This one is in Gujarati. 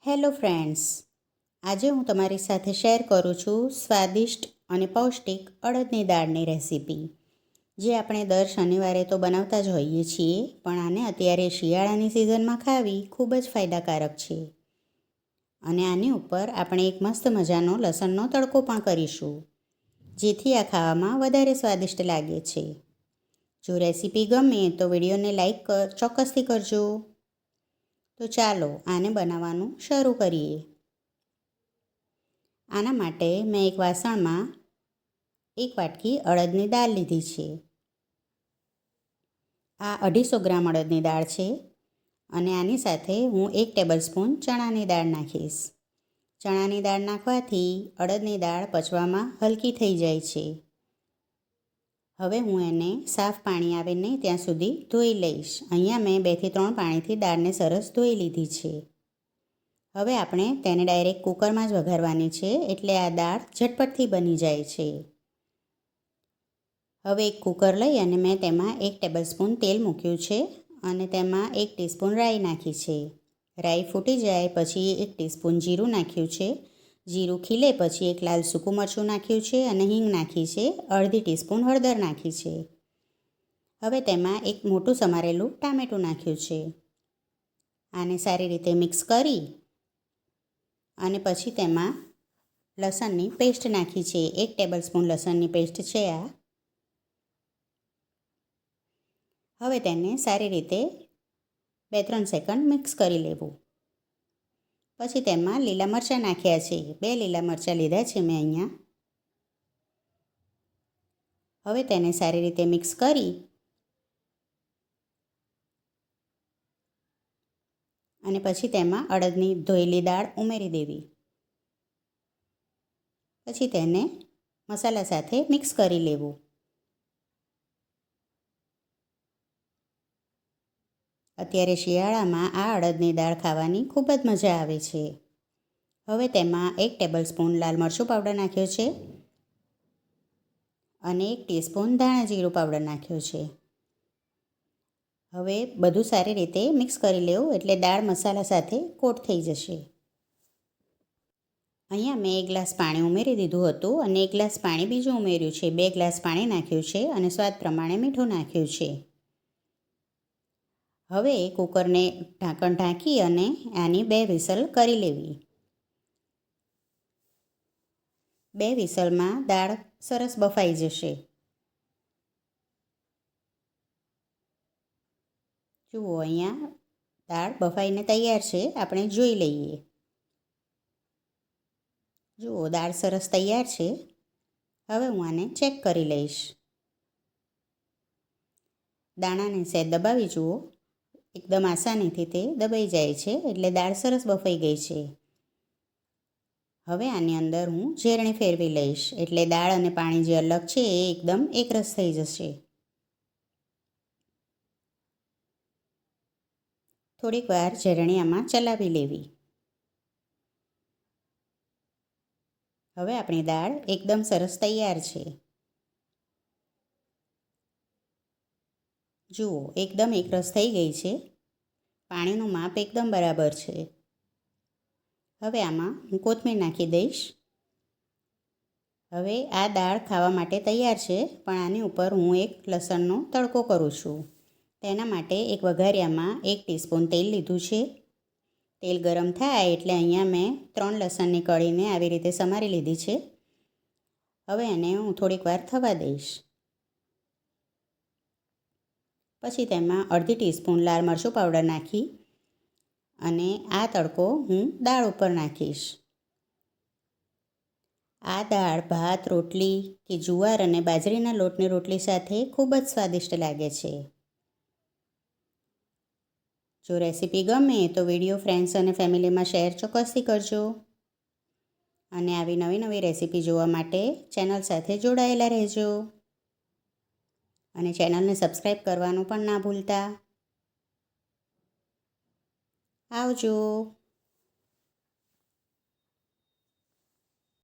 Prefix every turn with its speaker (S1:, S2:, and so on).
S1: હેલો ફ્રેન્ડ્સ, આજે હું તમારી સાથે શેર કરું છું સ્વાદિષ્ટ અને પૌષ્ટિક અડદની દાળની રેસીપી, જે આપણે દર શનિવારે તો બનાવતા જ હોઈએ છીએ, પણ આને અત્યારે શિયાળાની સિઝનમાં ખાવી ખૂબ જ ફાયદાકારક છે. અને આની ઉપર આપણે એક મસ્ત મજાનો લસણનો તડકો પણ કરીશું, જેથી આ ખાવામાં વધારે સ્વાદિષ્ટ લાગે છે. જો રેસીપી ગમે તો વિડીયોને લાઈક ચોક્કસથી કરજો. તો ચાલો આને બનાવવાનું શરૂ કરીએ. આના માટે મેં એક વાસણમાં 1 વાટકી અડદની દાળ લીધી છે. આ 250 ગ્રામ અડદની દાળ છે અને આની સાથે હું 1 ટેબલસ્પૂન ચણાની દાળ નાખીશ. ચણાની દાળ નાખવાથી અડદની દાળ પચવામાં હલકી થઈ જાય છે. હવે હું એને સાફ પાણી આવે ને ત્યાં સુધી ધોઈ લઈશ. અહીંયા મેં 2 થી 3 પાણીથી દાળને સરસ ધોઈ લીધી છે. હવે આપણે તેને ડાયરેક્ટ કુકરમાં જ વઘારવાની છે, એટલે આ દાળ ઝટપટથી બની જાય છે. હવે એક કુકર લઈ અને મેં તેમાં 1 ટેબલસ્પૂન તેલ મૂક્યું છે અને તેમાં 1 ટીસ્પૂન રાઈ નાખી છે. રાઈ ફૂટી જાય પછી 1 ટીસ્પૂન જીરું નાખ્યું છે. જીરું ખીલે પછી 1 લાલ સૂકું મરચું નાખ્યું છે અને હિંગ નાખી છે. અડધી ટીસ્પૂન હળદર નાખી છે. હવે તેમાં 1 મોટું સમારેલું ટામેટું નાખ્યું છે. આને સારી રીતે મિક્સ કરી અને પછી તેમાં લસણની પેસ્ટ નાખી છે. 1 ટેબલસ્પૂન લસણની પેસ્ટ છે આ. હવે તેને સારી રીતે 2-3 સેકન્ડ મિક્સ કરી લેવું. પછી તેમાં લીલા મરચાં નાખ્યા છે. 2 લીલા મરચાં લીધા છે મેં અહીંયા. હવે તેને સારી રીતે મિક્સ કરી અને પછી તેમાં અડદની ધોયેલી દાળ ઉમેરી દેવી. પછી તેને મસાલા સાથે મિક્સ કરી લેવું. અત્યારે શિયાળામાં આ અડદની દાળ ખાવાની ખૂબ જ મજા આવે છે. હવે તેમાં 1 ટેબલસ્પૂન લાલ મરચું પાવડર નાખ્યો છે અને 1 ટીસ્પૂન ધાણા જીરું પાવડર નાખ્યો છે. હવે બધું સારી રીતે મિક્સ કરી લેવું, એટલે દાળ મસાલા સાથે કોટ થઈ જશે. અહીંયા મેં 1 ગ્લાસ પાણી ઉમેરી દીધું હતું અને 1 ગ્લાસ પાણી બીજું ઉમેર્યું છે. 2 ગ્લાસ પાણી નાખ્યું છે અને સ્વાદ પ્રમાણે મીઠું નાખ્યું છે. હવે કુકરને ઢાંકણ ઢાંકી અને આની 2 વિસલ કરી લેવી. 2 વિસલમાં દાળ સરસ બફાઈ જશે. જુઓ, અહીંયા દાળ બફાઈને તૈયાર છે. આપણે જોઈ લઈએ. જુઓ, દાળ સરસ તૈયાર છે. હવે હું આને ચેક કરી લઈશ. દાણાને સહેજ દબાવી જુઓ. એકદમ આસાનીથી તે દબાઈ જાય છે, એટલે દાળ સરસ બફાઈ ગઈ છે. હવે આની અંદર હું ઝેરણી ફેરવી લઈશ, એટલે દાળ અને પાણી જે અલગ છે એ એકદમ એકરસ થઈ જશે. થોડીક વાર ઝેરણી આમાં ચલાવી લેવી. હવે આપણી દાળ એકદમ સરસ તૈયાર છે. જુઓ, એકદમ એકરસ થઈ ગઈ છે. પાણીનું માપ એકદમ બરાબર છે. હવે આમાં હું કોથમીર નાખી દઈશ. હવે આ દાળ ખાવા માટે તૈયાર છે, પણ આની ઉપર હું એક લસણનો તડકો કરું છું. તેના માટે એક વઘારિયામાં 1 ટીસ્પૂન તેલ લીધું છે. તેલ ગરમ થાય એટલે અહીંયા મેં 3 લસણની કળીને આવી રીતે સમારી લીધી છે. હવે એને હું થોડીક વાર થવા દઈશ. પછી તેમાં અડધી ટીસ્પૂન લાલ મરચું પાવડર નાખી અને આ તડકો હું દાળ ઉપર નાખીશ. આ દાળ ભાત, રોટલી કે જુવાર અને બાજરીના લોટની રોટલી સાથે ખૂબ જ સ્વાદિષ્ટ લાગે છે. જો રેસીપી ગમે તો વિડીયો ફ્રેન્ડ્સ અને ફેમિલીમાં શેર ચોક્કસથી કરજો. અને આવી નવી નવી રેસીપી જોવા માટે ચેનલ સાથે જોડાયેલા રહેજો. અને ચેનલને સબસ્ક્રાઈબ કરવાનું પણ ના ભૂલતા. આવજો.